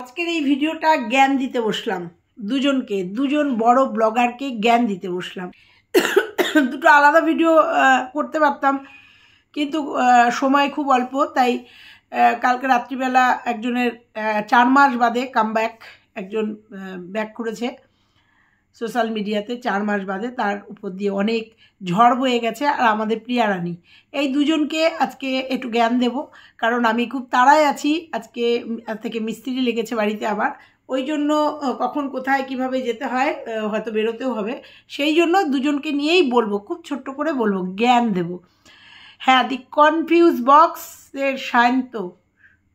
আজকের এই ভিডিওটা জ্ঞান দিতে বসলাম দুজন বড় ব্লগারকে জ্ঞান দিতে বসলাম। দুটো আলাদা ভিডিও করতে পারতাম, কিন্তু সময় খুব অল্প, তাই কালকে রাত্রিবেলা একজনের 4 মাস বাদে কামব্যাক, একজন ব্যাক করেছে সোশ্যাল মিডিয়াতে 4 মাস বাদে, তার উপর দিয়ে অনেক ঝড় বয়ে গেছে। আর আমাদের প্রিয়া রানী, এই দুজনকে আজকে একটু জ্ঞান দেব, কারণ আমি খুব তাড়ায় আছি। আজকে থেকে মিস্ত্রি লেগেছে বাড়িতে, আবার ওই জন্য কখন কোথায় কিভাবে যেতে হয়, হয়তো বেরোতেও হবে, সেই জন্য দুজনকে নিয়েই বলবো, খুব ছোট্ট করে বলবো, জ্ঞান দেব। হ্যাঁ, দি কনফিউজ বক্সের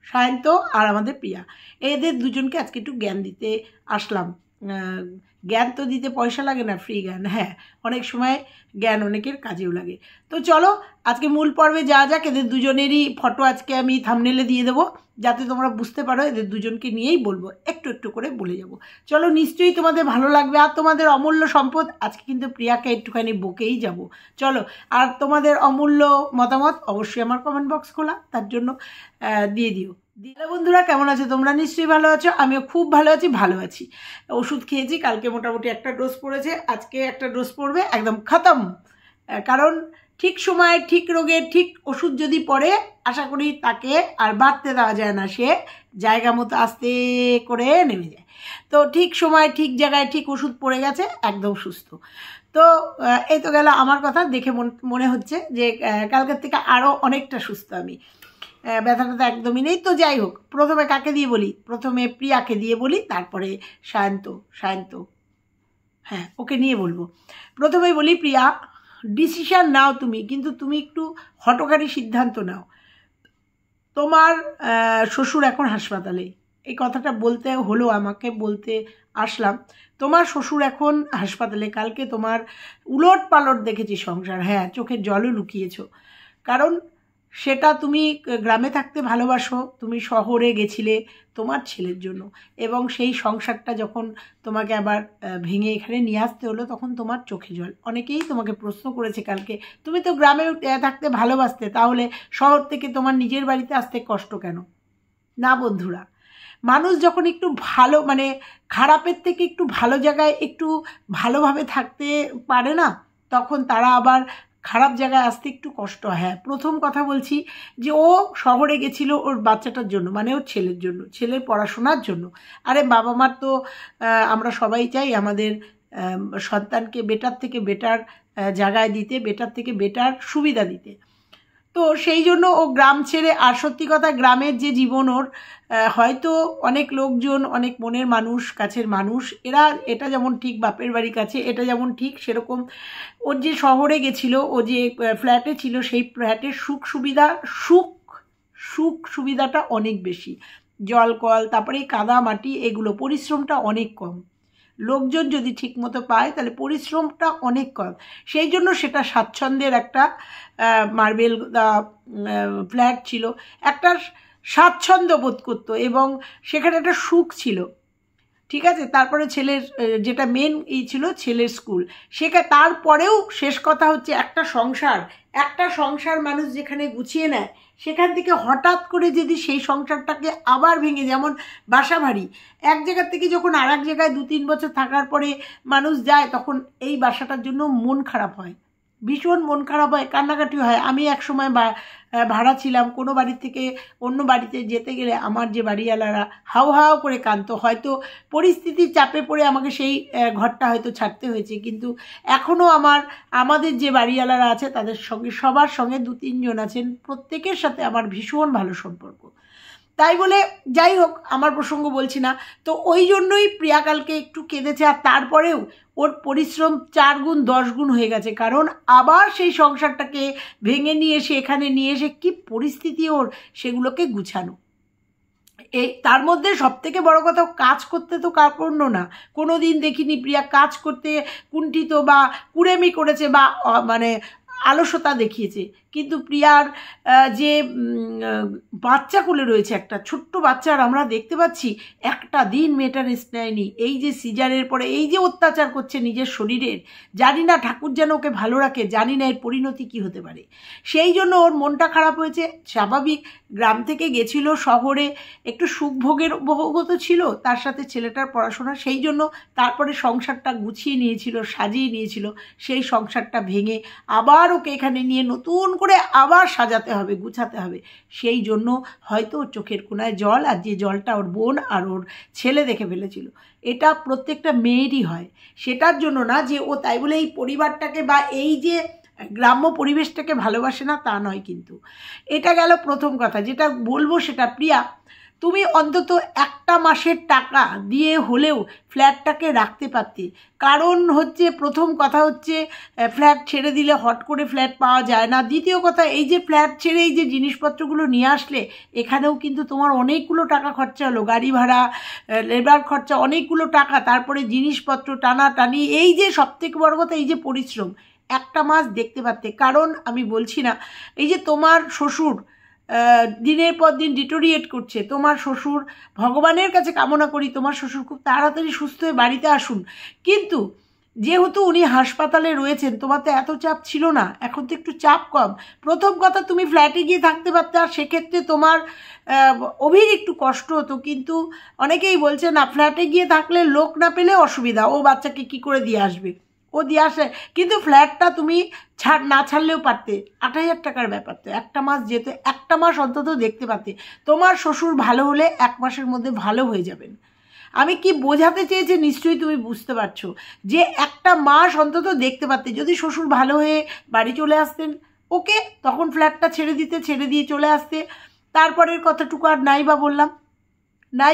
সায়ন্ত আর আমাদের প্রিয়া, এদের দুজনকে আজকে একটু জ্ঞান দিতে আসলাম। জ্ঞান তো দিতে পয়সা লাগে না, ফ্রি জ্ঞান। হ্যাঁ, অনেক সময় জ্ঞান অনেকের কাজেও লাগে। তো চলো আজকে মূল পর্বে যাওয়া যাক। এদের দুজনেরই ফটো আজকে আমি থাম্বনেলে দিয়ে দেবো, যাতে তোমরা বুঝতে পারো এদের দুজনকে নিয়েই বলবো, একটু একটু করে বলে যাব। চলো, নিশ্চয়ই তোমাদের ভালো লাগবে। আর তোমাদের অমূল্য সম্পদ, আজকে কিন্তু প্রিয়াকে একটুখানি বকেই যাব। চলো, আর তোমাদের অমূল্য মতামত অবশ্যই আমার কমেন্ট বক্স খোলা, তার জন্য দিয়ে দিও। দিলে বন্ধুরা, কেমন আছো তোমরা? নিশ্চয়ই ভালো আছো, আমিও খুব ভালো আছি। ওষুধ খেয়েছি, কালকে মোটামুটি একটা ডোজ পড়েছে, আজকে একটা ডোজ পড়বে, একদম খতম। কারণ ঠিক সময়ে ঠিক রোগে ঠিক ওষুধ যদি পড়ে, আশা করি তাকে আর বাড়তে দেওয়া যায় না, সে জায়গা মতো আস্তে করে নেমে যায়। তো ঠিক সময় ঠিক জায়গায় ঠিক ওষুধ পড়ে গেছে, একদম সুস্থ। তো এই তো গেল আমার কথা, দেখে মনে হচ্ছে যে কালকের থেকে আরও অনেকটা সুস্থ আমি। ব্যথাটা তো একদমই নেই। তো যাই হোক, প্রথমে কাকে দিয়ে বলি? প্রথমে প্রিয়াকে দিয়ে বলি, তারপরে সায়ন্ত, হ্যাঁ, ওকে নিয়ে বলবো। প্রথমেই বলি, প্রিয়া, ডিসিশান নাও তুমি, কিন্তু তুমি একটু হঠকারী সিদ্ধান্ত নাও। তোমার শ্বশুর এখন হাসপাতালে, এই কথাটা বলতে হলো, আমাকে বলতে আসলাম। তোমার শ্বশুর এখন হাসপাতালে, কালকে তোমার উলট পালট দেখেছি সংসার। হ্যাঁ, চোখের জলও লুকিয়েছো, কারণ সেটা তুমি গ্রামে থাকতে ভালোবাসো, তুমি শহরে গেছিলে তোমার ছেলের জন্য, এবং সেই সংসারটা যখন তোমাকে আবার ভেঙে এখানে নিয়ে আসতে হলো, তখন তোমার চোখে জল। অনেকেই তোমাকে প্রশ্ন করেছে কালকে, তুমি তো গ্রামে থাকতে ভালোবাসতে, তাহলে শহর থেকে তোমার নিজের বাড়িতে আসতে কষ্ট কেন? না বন্ধুরা, মানুষ যখন একটু ভালো, মানে খারাপের থেকে একটু ভালো জায়গায় একটু ভালোভাবে থাকতে পারে না, তখন তারা আবার খারাপ জায়গায় আসতে একটু কষ্ট হয়। হ্যাঁ, প্রথম কথা বলছি যে ও শহরে গেছিল ওর বাচ্চাটার জন্য, মানে ওর ছেলের জন্য, ছেলের পড়াশোনার জন্য। আরে বাবা মার তো আমরা সবাই চাই আমাদের সন্তানকে বেটার থেকে বেটার জায়গায় দিতে, বেটার থেকে বেটার সুবিধা দিতে। তো সেই জন্য ও গ্রাম ছেড়ে, আর সত্যি কথা, গ্রামের যে জীবন ওর, হয়তো অনেক লোকজন, অনেক মনের মানুষ, কাছের মানুষ, এটা যেমন ঠিক বাপের বাড়ি কাছে, এটা যেমন ঠিক, সেরকম ওর যে শহরে গেছিল, ও যে ফ্ল্যাটে ছিল, সেই ফ্ল্যাটের সুখ সুবিধাটা অনেক বেশি। জল কল, তারপরে কাদা মাটি, এগুলো পরিশ্রমটা অনেক কম। লোকজন যদি ঠিকমতো পায় তাহলে পরিশ্রমটা অনেক কম, সেই জন্য সেটা স্বাচ্ছন্দ্যের একটা মার্বেল ফ্ল্যাট ছিল, একটা স্বাচ্ছন্দ্য বোধ করতো, এবং সেখানে একটা সুখ ছিল। ঠিক আছে, তারপরে ছেলের যেটা মেন ছিল, ছেলের স্কুল, তারপরেও শেষ কথা হচ্ছে একটা সংসার মানুষ যেখানে গুছিয়ে নেয়, সেখান থেকে হঠাৎ করে যদি সেই সংসারটাকে আবার ভেঙে, যেমন বাসা ভাড়ি, এক জায়গার থেকে যখন আর এক জায়গায় 2-3 বছর থাকার পরে মানুষ যায়, তখন এই বাসাটার জন্য মন খারাপ হয়, ভীষণ মন খারাপ হয়, কান্নাকাটি হয়। আমি এক সময় ভাড়া ছিলাম, কোনো বাড়ি থেকে অন্য বাড়িতে যেতে গেলে আমার যে বাড়িওয়ালারা হাউ হাউ করে কাঁদতো, হয়তো পরিস্থিতির চাপে পড়ে আমাকে সেই ঘরটা হয়তো ছাড়তে হয়েছে, কিন্তু এখনও আমাদের যে বাড়িওয়ালারা আছে তাদের সঙ্গে, সবার সঙ্গে 2-3 জন আছেন, প্রত্যেকের সাথে আমার ভীষণ ভালো সম্পর্ক। তাই বলে, যাই হোক, আমার প্রসঙ্গ বলছি না। তো ওই জন্যই প্রিয়া কালকে একটু কেঁদেছে, আর তারপরেও ওর পরিশ্রম 4 গুণ 10 গুণ হয়ে গেছে, কারণ আবার সেই সংসারটাকে ভেঙে নিয়ে এসে, এখানে নিয়ে এসে কী পরিস্থিতি ওর, সেগুলোকে গুছানো। তার মধ্যে সবথেকে বড় কথা, কাজ করতে তো কার্পণ্য না, কোনো দিন দেখিনি প্রিয়া কাজ করতে কুণ্ঠিত বা কুড়েমি করেছে বা মানে আলস্যতা দেখিয়েছে। কিন্তু প্রিয়ার যে বাচ্চা কোলে রয়েছে, একটা ছোট্ট বাচ্চা, আর আমরা দেখতে পাচ্ছি একটা দিন মেয়েটা রেস্ট নেয়নি। এই যে সিজারের পরে এই যে অত্যাচার করছে নিজের শরীরের, জানি না ঠাকুর যেন ওকে ভালো রাখে, জানি না এর পরিণতি কী হতে পারে। সেই জন্য ওর মনটা খারাপ হয়েছে, স্বাভাবিক। গ্রাম থেকে গেছিল শহরে, একটু সুখভোগের উপভোগও ছিল, তার সাথে ছেলেটার পড়াশোনা, সেই জন্য তারপরে সংসারটা গুছিয়ে নিয়েছিল, সাজিয়ে নিয়েছিল। সেই সংসারটা ভেঙে আবার ওকে এখানে নিয়ে নতুন করে আবার সাজাতে হবে, গুছাতে হবে। সেই জন্য হয়তো ওর চোখের কোণায় জল, আর যে জলটা ওর বোন আর ওর ছেলে দেখে ফেলেছিল। এটা প্রত্যেকটা মেয়েরই হয়, সেটার জন্য না যে ও তাই বলে এই পরিবারটাকে বা এই যে গ্রাম্য পরিবেশটাকে ভালোবাসে না, তা নয়। কিন্তু এটা গেল প্রথম কথা। যেটা বলবো সেটা, প্রিয়া, তুমি অন্তত একটা মাসের টাকা দিয়ে হলেও ফ্ল্যাটটাকে রাখতে পারতে। কারণ হচ্ছে, প্রথম কথা হচ্ছে ফ্ল্যাট ছেড়ে দিলে হট করে ফ্ল্যাট পাওয়া যায় না। দ্বিতীয় কথা, এই যে ফ্ল্যাট ছেড়ে এই যে জিনিসপত্রগুলো নিয়ে আসলে, এখানেও কিন্তু তোমার অনেকগুলো টাকা খরচা হলো, গাড়ি ভাড়া, লেবার খরচা, অনেকগুলো টাকা, তারপরে জিনিসপত্র টানাটানি, এই যে সবথেকে বড় কথা, এই যে পরিশ্রম, একটা মাস দেখতে পারতে। কারণ আমি বলছি না, এই যে তোমার শ্বশুর দিনের পর দিন ডিটোরিয়েট করছে, তোমার শ্বশুর, ভগবানের কাছে কামনা করি তোমার শ্বশুর খুব তাড়াতাড়ি সুস্থ হয়ে বাড়িতে আসুন। কিন্তু যেহেতু উনি হাসপাতালে রয়েছেন, তোমার তো এত চাপ ছিল না, এখন তো একটু চাপ কম। প্রথম কথা, তুমি ফ্ল্যাটে গিয়ে থাকতে পারতে, আর সেক্ষেত্রে তোমার অভির একটু কষ্ট হতো। কিন্তু অনেকেই বলছে না, ফ্ল্যাটে গিয়ে থাকলে লোক না পেলে অসুবিধা, ও বাচ্চাকে কি করে দিয়ে আসবে, ও দিয়ে আসে। কিন্তু ফ্ল্যাটটা তুমি না ছাড়লেও পারতে, 8,000 টাকার ব্যাপার তো, একটা মাস যেত, একটা মাস অন্তত দেখতে পারতে। তোমার শ্বশুর ভালো হলে 1 মাসের মধ্যে ভালো হয়ে যাবেন। আমি কি বোঝাতে চেয়েছি নিশ্চয়ই তুমি বুঝতে পারছো, যে একটা মাস অন্তত দেখতে পারতে। যদি শ্বশুর ভালো হয়ে বাড়ি চলে আসতেন, ওকে, তখন ফ্ল্যাটটা ছেড়ে দিয়ে চলে আসতে। তারপরের কথাটুকু আর নাই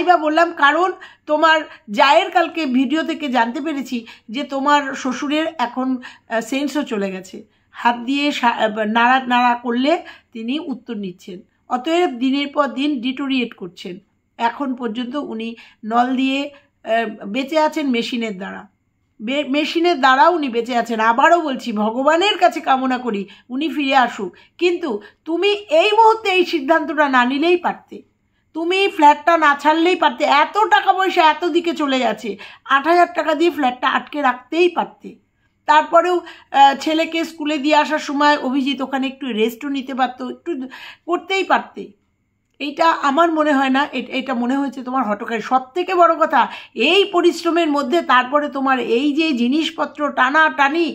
বা বললাম, কারণ তোমার জায়ের কালকে ভিডিও থেকে জানতে পেরেছি যে তোমার শ্বশুরের এখন সেন্সও চলে গেছে, হাত দিয়ে নাড়া করলে তিনি উত্তর নিচ্ছেন। অতএব দিনের পর দিন ডিটোরিয়েট করছেন। এখন পর্যন্ত উনি নল দিয়ে বেঁচে আছেন মেশিনের দ্বারা উনি বেঁচে আছেন। আবারও বলছি, ভগবানের কাছে কামনা করি উনি ফিরে আসুক। কিন্তু তুমি এই মুহূর্তে এই সিদ্ধান্তটা না নিলেই পারতে, তুমি ফ্ল্যাটটা না ছাড়লেই পারতে। এত টাকা পয়সা এত দিকে চলে গেছে, 8,000 টাকা দিয়ে ফ্ল্যাটটা আটকে রাখতেই পারতে। তারপরেও ছেলেকে স্কুলে দিয়ে আসার সময় অভিজিৎ ওখানে একটু রেস্টও নিতে পারতো, একটু করতেই পারতে। এইটা আমার মনে হয় না, এটা মনে হয়েছে তোমার হঠকারী। সব থেকে বড় কথা, এই পরিশ্রমের মধ্যে তারপরে তোমার এই যে জিনিসপত্র টানাটানি,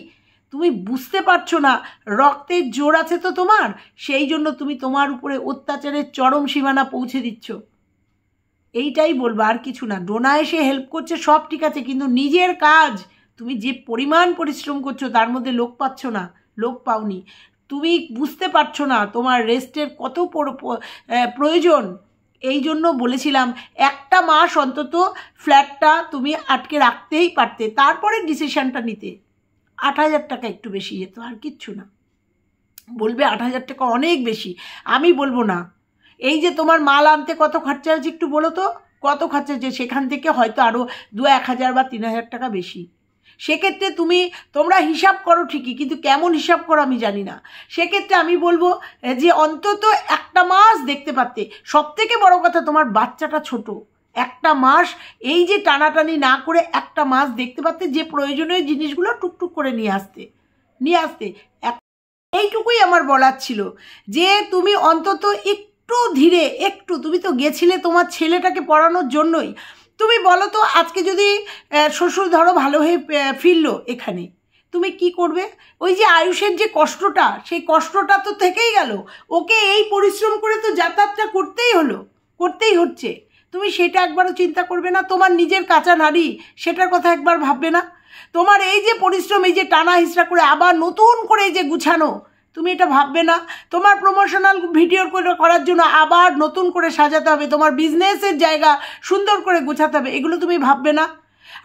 তুমি বুঝতে পারছো না রক্তের জোর আছে তো তোমার, সেই জন্য তুমি তোমার উপরে অত্যাচারের চরম সীমানা পৌঁছে দিচ্ছ। এইটাই বলবো, আর কিছু না। ডোনা এসে হেল্প করছে, সব ঠিক আছে, কিন্তু নিজের কাজ তুমি যে পরিমাণ পরিশ্রম করছো তার মধ্যে লোক পাচ্ছ না, লোক পাওনি। তুমি বুঝতে পারছো না তোমার রেস্টের কত প্রয়োজন। এই জন্য বলেছিলাম, একটা মাস অন্তত ফ্ল্যাটটা তুমি আটকে রাখতেই পারতে, তারপরে ডিসিশনটা নিতে। 8,000 টাকা একটু বেশি যেত, আর কিচ্ছু না। বলবে 8,000 টাকা অনেক বেশি, আমি বলবো না। এই যে তোমার মাল আনতে কত খরচা হয়েছে একটু বলো তো, কত খরচা হয়েছে? সেখান থেকে হয়তো আরও 2-1,000 বা 3,000 টাকা বেশি। সেক্ষেত্রে তোমরা হিসাব করো ঠিকই, কিন্তু কেমন হিসাব করো আমি জানি না। সেক্ষেত্রে আমি বলবো যে অন্তত একটা মাস দেখতে পারতে। সব থেকে বড় কথা, তোমার বাচ্চাটা ছোট, একটা মাস এই যে টানাটানি না করে একটা মাস দেখতে পারতে, যে প্রয়োজনীয় জিনিসগুলো টুকটুক করে নিয়ে আসতে। এইটুকুই আমার বলার ছিল, যে তুমি অন্তত একটু ধীরে, তুমি তো গেছিলে তোমার ছেলেটাকে পড়ানোর জন্যই। তুমি বলো তো, আজকে যদি শ্বশুর ধরো ভালো হয়ে ফিরলো এখানে, তুমি কি করবে? ওই যে আয়ুষের যে কষ্টটা, সেই কষ্টটা তো থেকেই গেল। ওকে এই পরিশ্রম করে তো যাতায়াতটা করতেই হচ্ছে। তুমি সেটা একবারও চিন্তা করবে না? তোমার নিজের কাঁচা নারী, সেটার কথা একবার ভাববে না? তোমার এই যে পরিশ্রম, এই যে টানা হিসড়া করে আবার নতুন করে এই যে গুছানো, তুমি এটা ভাববে না? তোমার প্রমোশনাল ভিডিও করার জন্য আবার নতুন করে সাজাতে হবে, তোমার বিজনেসের জায়গা সুন্দর করে গোছাতে হবে, এগুলো তুমি ভাববে না?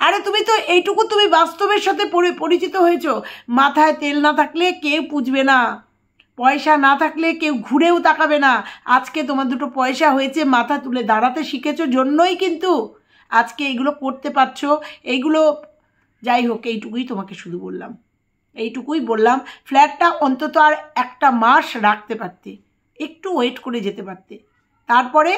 আরে তুমি তো এইটুকু তুমি বাস্তবের সাথে পরিচিত হয়েছো। মাথায় তেল না থাকলে কেউ পুজবে না, পয়সা না থাকলে কেউ ঘুরেও তাকাবে না। আজকে তোমার দুটো পয়সা হয়েছে, মাথা তুলে দাঁড়াতে শিখেছো জন্যই কিন্তু আজকে এইগুলো করতে পারছো। এইগুলো যাই হোক, এইটুকুই তোমাকে শুধু বললাম, ফ্ল্যাটটা অন্তত আর একটা মাস রাখতে পারতে, একটু ওয়েট করে যেতে পারতে। তারপরে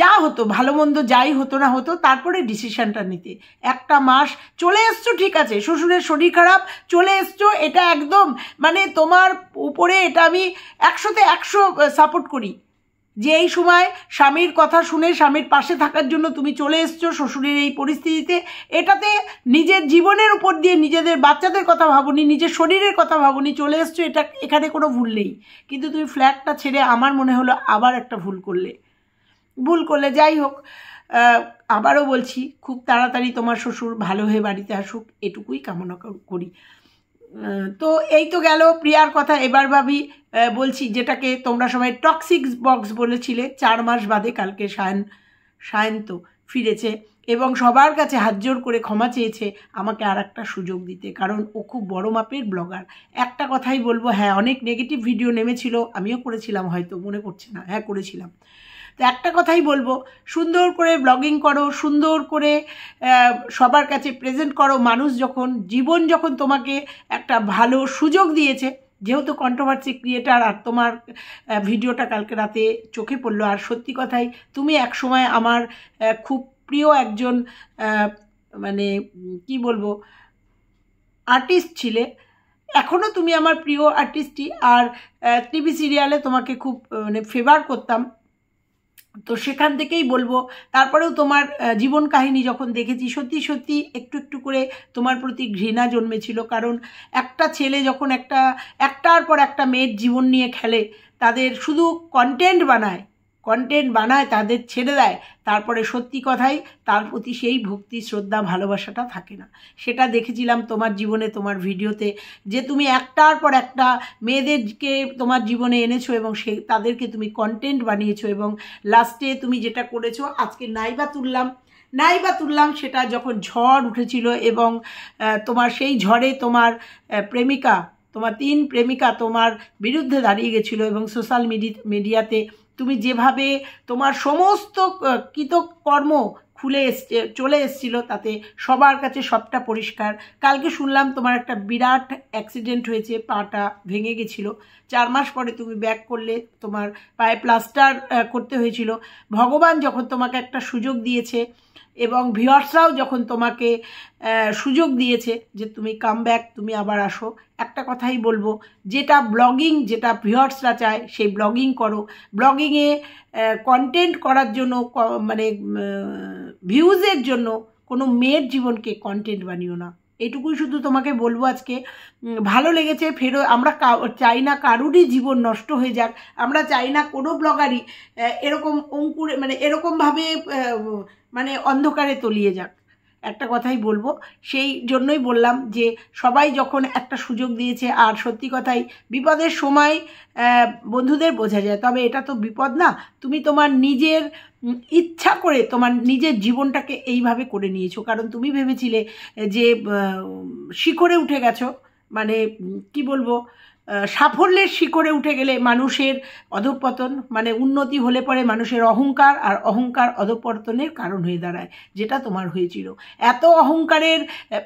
যা হতো, ভালো মন্দ যাই হতো না হতো, তারপরে ডিসিশনটা নিতে। একটা মাস চলে এসছো, ঠিক আছে, শ্বশুরের শরীর খারাপ, চলে এসছো, এটা একদম মানে তোমার উপরে, এটা আমি 100-তে 100 সাপোর্ট করি। যে এই সময় স্বামীর কথা শুনে স্বামীর পাশে থাকার জন্য তুমি চলে এসছো শ্বশুরের এই পরিস্থিতিতে, এটাতে নিজের জীবনের উপর দিয়ে নিজেদের বাচ্চাদের কথা ভাবনি, নিজের শরীরের কথা ভাবনি, চলে এসছো, এটা এখানে কোনো ভুল নেই। কিন্তু তুমি ফ্ল্যাটটা ছেড়ে আমার মনে হলো আবার একটা ভুল করলে। যাই হোক, আবারও বলছি, খুব তাড়াতাড়ি তোমার শ্বশুর ভালো হয়ে বাড়িতে আসুক, এটুকুই কামনা করি। তো এই তো গেল প্রিয়ার কথা। এবার ভাবি বলছি, যেটাকে তোমরা সবাই টক্সিক বক্স বলেছিলে, 4 মাস বাদে কালকে সায়ন তো ফিরেছে এবং সবার কাছে হাত জোর করে ক্ষমা চেয়েছে আমাকে আর একটা সুযোগ দিতে, কারণ ও খুব বড় মাপের ব্লগার। একটা কথাই বলবো, হ্যাঁ অনেক নেগেটিভ ভিডিও নেমেছিল, আমিও করেছিলাম, হয়তো মনে পড়ছে না, হ্যাঁ করেছিলাম। তো একটা কথাই বলবো, সুন্দর করে ব্লগিং করো, সুন্দর করে সবার কাছে প্রেজেন্ট করো। মানুষ জীবন যখন তোমাকে একটা ভালো সুযোগ দিয়েছে, যেহেতু কন্ট্রোভার্সি ক্রিয়েটার, আর তোমার ভিডিওটা কালকে রাতে চোখে পড়লো, আর সত্যি কথাই তুমি একসময় আমার খুব প্রিয় একজন মানে কি বলবো আর্টিস্ট ছিলে, এখনও তুমি আমার প্রিয় আর্টিস্টই। আর টিভি সিরিয়ালে তোমাকে খুব মানে ফেভার করতাম, তো সেখান থেকেই বলবো। তারপরেও তোমার জীবন কাহিনী যখন দেখেছি, সত্যি সত্যি একটু একটু করে তোমার প্রতি ঘৃণা জন্মেছিল। কারণ একটা ছেলে যখন একটার পর একটা মেয়ের জীবন নিয়ে খেলে, তাদের শুধু কন্টেন্ট বানায়, তাদের ছেড়ে দেয়, তারপরে সত্যি কথাই তার প্রতি সেই ভক্তি, শ্রদ্ধা, ভালোবাসাটা থাকে না। সেটা দেখেছিলাম তোমার জীবনে, তোমার ভিডিওতে, যে তুমি একটার পর একটা মেয়েদেরকে তোমার জীবনে এনেছো এবং তাদেরকে তুমি কন্টেন্ট বানিয়েছো, এবং লাস্টে তুমি যেটা করেছো, আজকে নাইবা তুললাম সেটা যখন ঝড় উঠেছিল এবং তোমার সেই ঝড়ে তোমার তোমার 3 প্রেমিকা তোমার বিরুদ্ধে দাঁড়িয়ে গেছিলো, এবং সোশ্যাল মিডিয়াতে তুমি যেভাবে তোমার সমস্ত কৃতকর্ম চলে এসেছিলো, তাতে সবার কাছে সবটা পরিষ্কার। কালকে শুনলাম তোমার একটা বিরাট অ্যাক্সিডেন্ট হয়েছে, পাটা ভেঙে গেছিলো, 4 মাস পরে তুমি ব্যাক করলে, তোমার পায়ে প্লাস্টার করতে হয়েছিল। ভগবান যখন তোমাকে একটা সুযোগ দিয়েছে এবং ভিউয়ার্সরাও যখন তোমাকে সুযোগ দিয়েছে যে তুমি কাম ব্যাক, তুমি আবার আসো, একটা কথাই বলবো, যেটা ভিউয়ার্সরা চায় সেই ব্লগিং করো। ব্লগিংয়ে কন্টেন্ট করার জন্য, মানে ভিউজের জন্য কোনো মেয়ের জীবনকে কন্টেন্ট বানিও না, এটুকুই শুধু তোমাকে বলবো আজকে। ভালো লেগেছে, আমরা চাই না কারুরই জীবন নষ্ট হয়ে যাক, আমরা চাই না কোনো ব্লগারই এরকম মানে এরকমভাবে মানে অন্ধকারে তলিয়ে যাক, একটা কথাই বলবো। সেই জন্যই বললাম যে সবাই যখন একটা সুযোগ দিয়েছে, আর সত্যি কথাই বিপদের সময় বন্ধুদের বোঝা যায়, তবে এটা তো বিপদ না, তুমি তোমার নিজের ইচ্ছা করে তোমার নিজের জীবনটাকে এইভাবে করে নিয়েছো। কারণ তুমি ভেবেছিলে যে শিখরে উঠে গেছো, মানে কি বলবো, সাফল্যের শিখরে উঠে গেলে মানুষের অধঃপতন, মানে উন্নতি হলে পরে মানুষের অহংকার, আর অহংকার অধঃপতনের কারণ হয়ে দাঁড়ায়, যেটা তোমার হয়েছিল। এত অহংকারের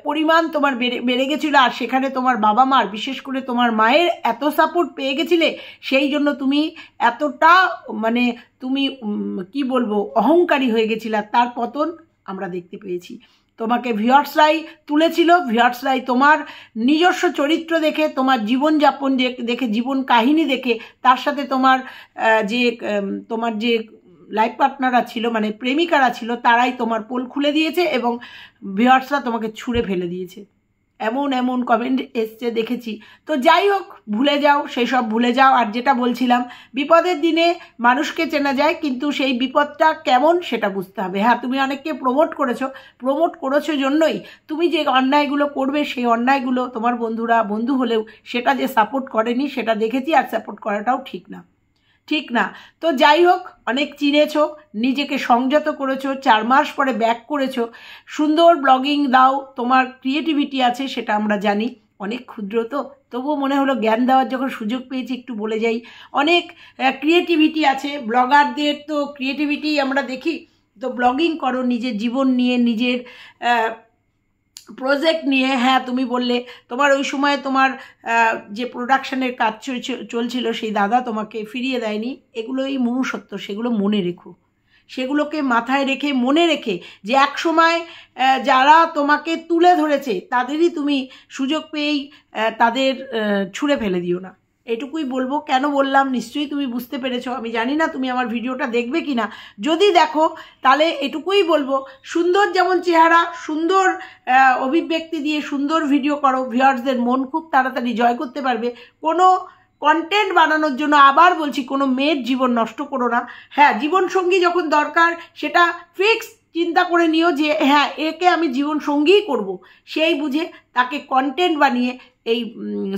পরিমাণ তোমার বেড়ে গেছিলো, আর সেখানে তোমার বাবা মার, বিশেষ করে তোমার মায়ের এত সাপোর্ট পেয়ে গেছিলে, সেই জন্য তুমি এতটা মানে তুমি কি বলবো অহংকারী হয়ে গেছিলে, তার পতন আমরা দেখতে পেয়েছি। তোমাকে ভিউয়ার্সরাই তুলেছিল, ভিউয়ার্সরাই তোমার নিজস্ব চরিত্র দেখে, তোমার জীবনযাপন দেখে, জীবন কাহিনী দেখে, তার সাথে তোমার যে লাইফ পার্টনাররা ছিল, মানে প্রেমিকারা ছিল, তারাই তোমার পোল খুলে দিয়েছে এবং ভিউয়ার্সরা তোমাকে ছুঁড়ে ফেলে দিয়েছে। এমন কমেন্ট এসছে দেখেছি। তো যাই হোক, সেই সব ভুলে যাও। আর যেটা বলছিলাম, বিপদের দিনে মানুষকে চেনা যায়, কিন্তু সেই বিপদটা কেমন সেটা বুঝতে হবে। হ্যাঁ, তুমি অনেককে প্রমোট করেছো জন্যই তুমি যে অন্যায়গুলো করবে, সেই অন্যায়গুলো তোমার বন্ধু হলেও সেটা যে সাপোর্ট করেনি সেটা দেখেছি, আর সাপোর্ট করাটাও ঠিক না। তো যাই হোক, অনেক চিনেছো, নিজেকে সংযত করেছো, 4 মাস পরে ব্যাক করেছো, সুন্দর ব্লগিং দাও, তোমার ক্রিয়েটিভিটি আছে সেটা আমরা জানি, অনেক ক্ষুদ্র তো, তবুও মনে হলো জ্ঞান দেওয়ার যখন সুযোগ পেয়েছি একটু বলে যাই। অনেক ক্রিয়েটিভিটি আছে ব্লগারদের, তো ক্রিয়েটিভিটি আমরা দেখি। তো ব্লগিং করো নিজের জীবন নিয়ে, নিজের প্রজেক্ট নিয়ে। হ্যাঁ, তুমি বললে তোমার ওই সময় তোমার যে প্রোডাকশনের কাজ চলছিল, সেই দাদা তোমাকে ফিরিয়ে দেয়নি, এগুলোই মনুষ্যত্ব, সেগুলো মনে রেখো, সেগুলোকে মাথায় রেখে, মনে রেখে যে এক সময় যারা তোমাকে তুলে ধরেছে তাদেরই তুমি সুযোগ পেয়েই তাদের ছুঁড়ে ফেলে দিও না, এটুকুই বলবো। কেন বললাম নিশ্চয়ই তুমি বুঝতে পেরেছো। আমি জানি না তুমি আমার ভিডিওটা দেখবে কি না, যদি দেখো তাহলে এটুকুই বলবো, সুন্দর যেমন চেহারা, সুন্দর অভিব্যক্তি দিয়ে সুন্দর ভিডিও করো, ভিউয়ার্সদের মন খুব তাড়াতাড়ি জয় করতে পারবে। কোনো কন্টেন্ট বানানোর জন্য আবার বলছি, কোনো মেয়ের জীবন নষ্ট করো না। হ্যাঁ, জীবনসঙ্গী যখন দরকার সেটা ফিক্স চিন্তা করে নিও যে হ্যাঁ একে আমি জীবনসঙ্গীই করব, সেই বুঝে তাকে কন্টেন্ট বানিয়ে এই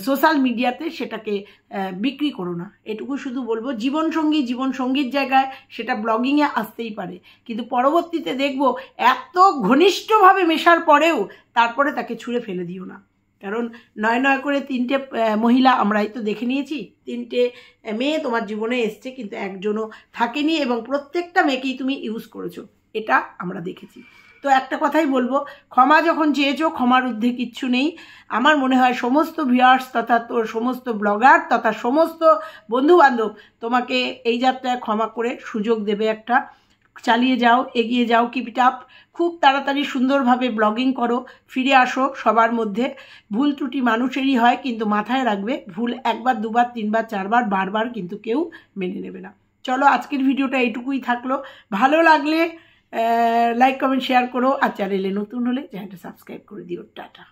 সোশ্যাল মিডিয়াতে সেটাকে বিক্রি করো না। এটুকু শুধু বলবো, জীবনসঙ্গীর জায়গায় সেটা ব্লগিংয়ে আসতেই পারে, কিন্তু পরবর্তীতে দেখবো এত ঘনিষ্ঠভাবে মেশার পরেও তারপরে তাকে ছুঁড়ে ফেলে দিও না। কারণ নয় নয় করে 3টে মহিলা আমরাই তো দেখে নিয়েছি, 3টে মেয়ে তোমার জীবনে এসছে, কিন্তু একজনও থাকেনি, এবং প্রত্যেকটা মেয়েকেই তুমি ইউজ করেছো, এটা আমরা দেখেছি। তো একটা কথাই বলবো, ক্ষমা যখন চেয়েছো, ক্ষমার ঊর্ধ্বে কিচ্ছু নেই। আমার মনে হয় সমস্ত ভিউয়ার্স তথা তোর সমস্ত ব্লগার তথা সমস্ত বন্ধুবান্ধব তোমাকে এই যাত্রায় ক্ষমা করে সুযোগ দেবে একটা। চালিয়ে যাও, এগিয়ে যাও, কিপ ইট আপ। খুব তাড়াতাড়ি সুন্দরভাবে ব্লগিং করো, ফিরে আসো সবার মধ্যে। ভুল ত্রুটি মানুষেরই হয়, কিন্তু মাথায় রাখবে ভুল 1বার 2বার 3বার 4বার বারবার কিন্তু কেউ মেনে নেবে না। চলো আজকের ভিডিওটা এইটুকুই থাকলো। ভালো লাগলে লাইক কমেন্ট শেয়ার করো, আর চ্যানেলে নতুন হলে চ্যানেলটা সাবস্ক্রাইব করে দিও। টাটা।